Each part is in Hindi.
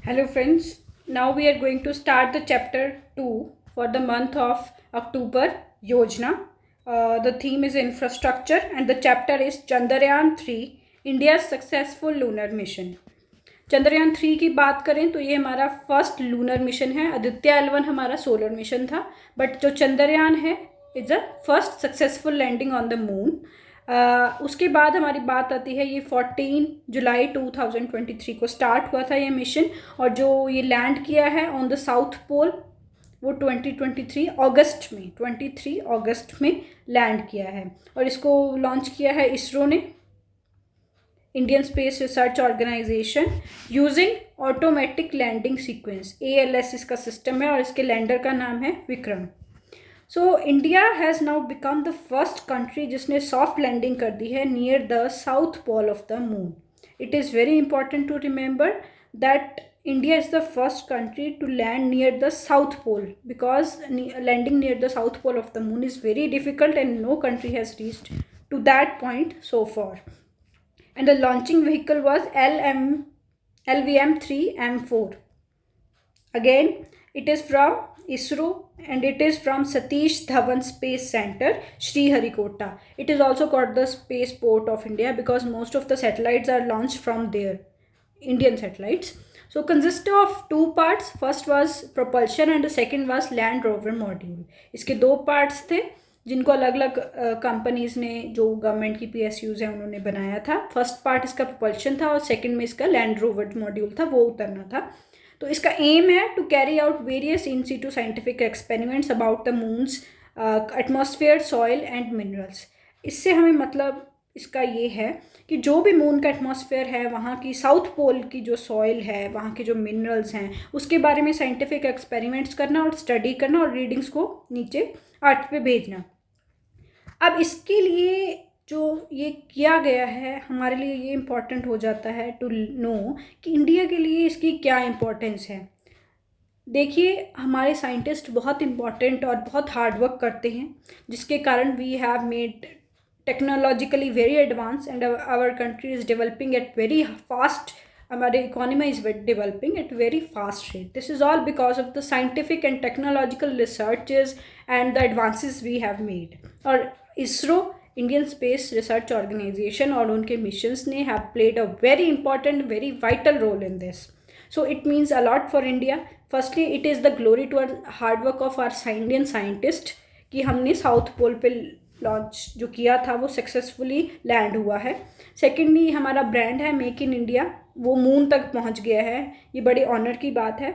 Hello friends, now we are going to start the chapter 2 for the month of October Yojana. The theme is infrastructure and the chapter is Chandrayaan 3, India's successful lunar mission. Chandrayaan 3 की बात करें तो ये हमारा फर्स्ट लूनर मिशन है. आदित्य L1 हमारा सोलर मिशन था, बट जो चंद्रयान है is a first successful landing on the moon. उसके बाद हमारी बात आती है ये 14 जुलाई 2023 को स्टार्ट हुआ था ये मिशन, और जो ये लैंड किया है ऑन द साउथ पोल वो 23 अगस्त में लैंड किया है. और इसको लॉन्च किया है इसरो ने, Indian space research organisation, using automatic landing sequence. ALS इसका सिस्टम है और इसके लैंडर का नाम है Vikram. So India has now become the first country जिसने सॉफ्ट लैंडिंग कर दी है near the south pole of the moon. It is very important to remember that India is the first country to land near the South Pole, because landing near the South Pole of the moon is very difficult and no country has reached to that point so far. And the launching vehicle was LVM-3M4. Again, it is from ISRO and it is from Satish Dhawan Space Center, Sriharikota. It is also called the spaceport of India because most of the satellites are launched from there, Indian satellites. So consist of two parts. First was propulsion and the second was land rover module. इसके दो parts थे जिनको अलग अलग कंपनीज ने, जो गवर्नमेंट की PSUs हैं, उन्होंने बनाया था. फर्स्ट पार्ट इसका propulsion था और सेकंड में इसका लैंड रोवर मॉड्यूल था, वो उतरना था. तो इसका एम है to carry out various in situ scientific experiments about the moon's atmosphere, soil and minerals. इससे हमें मतलब इसका ये है कि जो भी मून का एटमॉस्फेयर है, वहाँ की साउथ पोल की जो सॉइल है, वहाँ के जो मिनरल्स हैं, उसके बारे में साइंटिफिक एक्सपेरिमेंट्स करना और स्टडी करना और रीडिंग्स को नीचे अर्थ पे भेजना. अब इसके लिए जो ये किया गया है, हमारे लिए ये इम्पॉर्टेंट हो जाता है टू नो कि इंडिया के लिए इसकी क्या इम्पोर्टेंस है. देखिए, हमारे साइंटिस्ट बहुत इम्पॉर्टेंट और बहुत हार्ड वर्क करते हैं, जिसके कारण we have made technologically very advance and our country is developing at very fast. हमारे economy is developing at very fast rate. This is all because of the scientific and technological researches and the advances we have made. और ISRO, Indian space research organisation, और उनके मिशंस ने have played a very important, very vital role in this. So it means a lot for India. Firstly, it is the glory to our hard work of our Indian scientist कि हमने साउथ पोल पे लॉन्च जो किया था वो सक्सेसफुली लैंड हुआ है. सेकेंडली, हमारा ब्रांड है मेक इन इंडिया, वो मून तक पहुंच गया है, ये बड़ी ऑनर की बात है.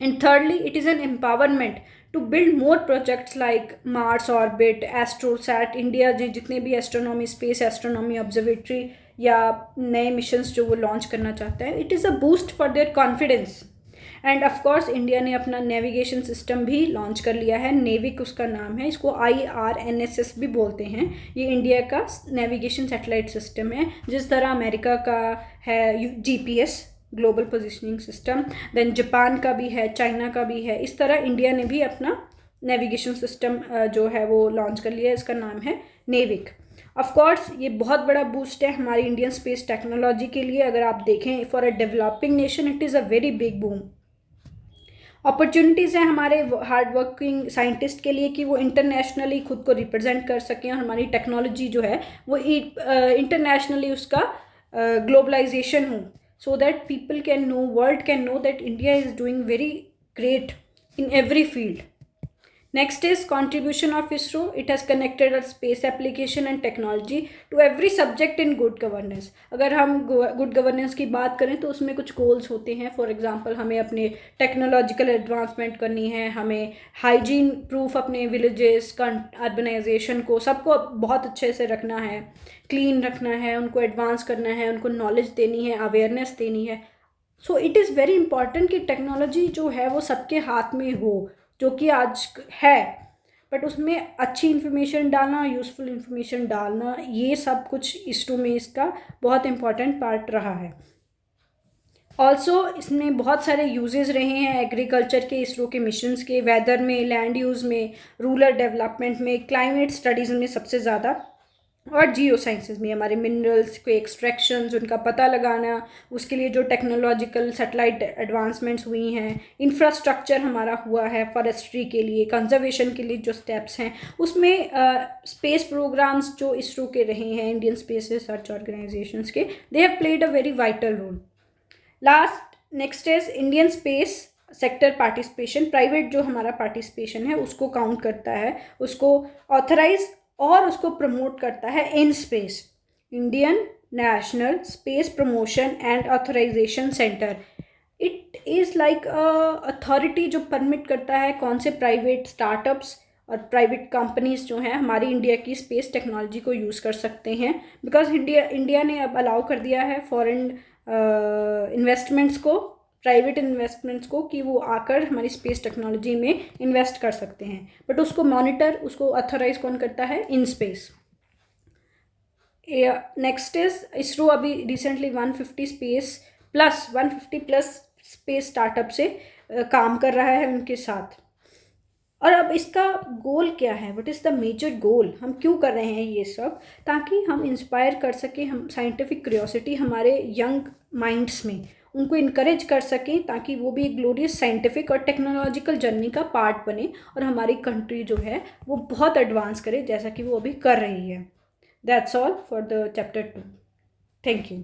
And thirdly, it is an empowerment to build more projects like Mars orbit, Astrosat. India जितने भी एस्ट्रोनॉमी, स्पेस एस्ट्रोनॉमी ऑब्जर्वेटरी या नए मिशंस जो वो लॉन्च करना चाहता है, it is a boost for their confidence. End of course India ने अपना नेविगेशन सिस्टम भी लॉन्च कर लिया है, नेविक उसका नाम है. इसको IRNSS भी बोलते हैं. ये इंडिया का नेविगेशन सैटेलाइट सिस्टम है, जिस तरह अमेरिका का है GPS global positioning system, then Japan का भी है, चाइना का भी है. इस तरह इंडिया ने भी अपना नेविगेशन सिस्टम जो है वो लॉन्च कर लिया है, इसका नाम है नेविक. ऑफ कोर्स ये बहुत बड़ा बूस्ट है हमारी इंडियन स्पेस टेक्नोलॉजी के लिए. अगर आप देखें, for a developing nation it is a very big boom. Opportunities हैं हमारे हार्ड वर्किंग साइंटिस्ट के लिए कि वो इंटरनेशनली खुद को रिप्रेजेंट कर सकें और हमारी टेक्नोलॉजी जो है वो इंटरनेशनली उसका ग्लोबलाइजेशन हो, so that people can know, world can know that India is doing very great in every field. Next is contribution of ISRO. It has connected our space application and technology to every subject in good governance. अगर हम गुड गवर्नेंस की बात करें तो उसमें कुछ गोल्स होते हैं. फॉर एग्जांपल, हमें अपने टेक्नोलॉजिकल एडवांसमेंट करनी है, हमें हाइजीन प्रूफ अपने विलेजेस का अर्बनाइजेशन को सबको बहुत अच्छे से रखना है, क्लीन रखना है, उनको एडवांस करना है, उनको नॉलेज देनी है, अवेयरनेस देनी है. So it is very important कि टेक्नोलॉजी जो है वो सबके हाथ में हो, जो कि आज है, बट उसमें अच्छी इन्फॉर्मेशन डालना, यूज़फुल इन्फॉर्मेशन डालना, ये सब कुछ इसरो में इसका बहुत इम्पॉर्टेंट पार्ट रहा है. ऑल्सो इसमें बहुत सारे यूजेस रहे हैं एग्रीकल्चर के, इसरो के मिशंस के, वेदर में, लैंड यूज़ में, रूरल डेवलपमेंट में, क्लाइमेट स्टडीज़ में सबसे ज़्यादा. और जियो साइंसेज में हमारे मिनरल्स के एक्सट्रैक्शंस, उनका पता लगाना, उसके लिए जो टेक्नोलॉजिकल सैटेलाइट एडवांसमेंट्स हुई हैं, इंफ्रास्ट्रक्चर हमारा हुआ है फॉरेस्ट्री के लिए, कंजर्वेशन के लिए जो स्टेप्स हैं, उसमें स्पेस प्रोग्राम्स जो इसरो के रहे हैं, इंडियन स्पेस रिसर्च ऑर्गेनाइजेशंस के, they have played a very vital role. Next is Indian space sector participation. Private जो हमारा पार्टिसिपेशन है उसको काउंट करता है, उसको ऑथराइज और उसको प्रमोट करता है in space, Indian national space promotion and authorisation centre. It is like authority जो परमिट करता है कौन से प्राइवेट स्टार्टअप्स और प्राइवेट कंपनीज जो हैं हमारी इंडिया की स्पेस टेक्नोलॉजी को यूज़ कर सकते हैं, बिकॉज इंडिया ने अब अलाउ कर दिया है फॉरेन इन्वेस्टमेंट्स को, प्राइवेट इन्वेस्टमेंट्स को, कि वो आकर हमारी स्पेस टेक्नोलॉजी में इन्वेस्ट कर सकते हैं। बट उसको मॉनिटर, उसको अथोराइज कौन करता है? In space. Next is ISRO अभी रिसेंटली 150 प्लस स्पेस स्टार्टअप से काम कर रहा है उनके साथ। और अब इसका गोल क्या है? What is the major goal? हम क्यों कर रहे हैं ये सब? ताकि हम इंस्पायर कर सकें, हम साइंटिफिक क्यूरियोसिटी हमारे यंग माइंड्स में उनको इनकरेज कर सकें, ताकि वो भी एक ग्लोरियस साइंटिफिक और टेक्नोलॉजिकल जर्नी का पार्ट बने और हमारी कंट्री जो है वो बहुत एडवांस करे, जैसा कि वो अभी कर रही है। That's all for the chapter 2। Thank you.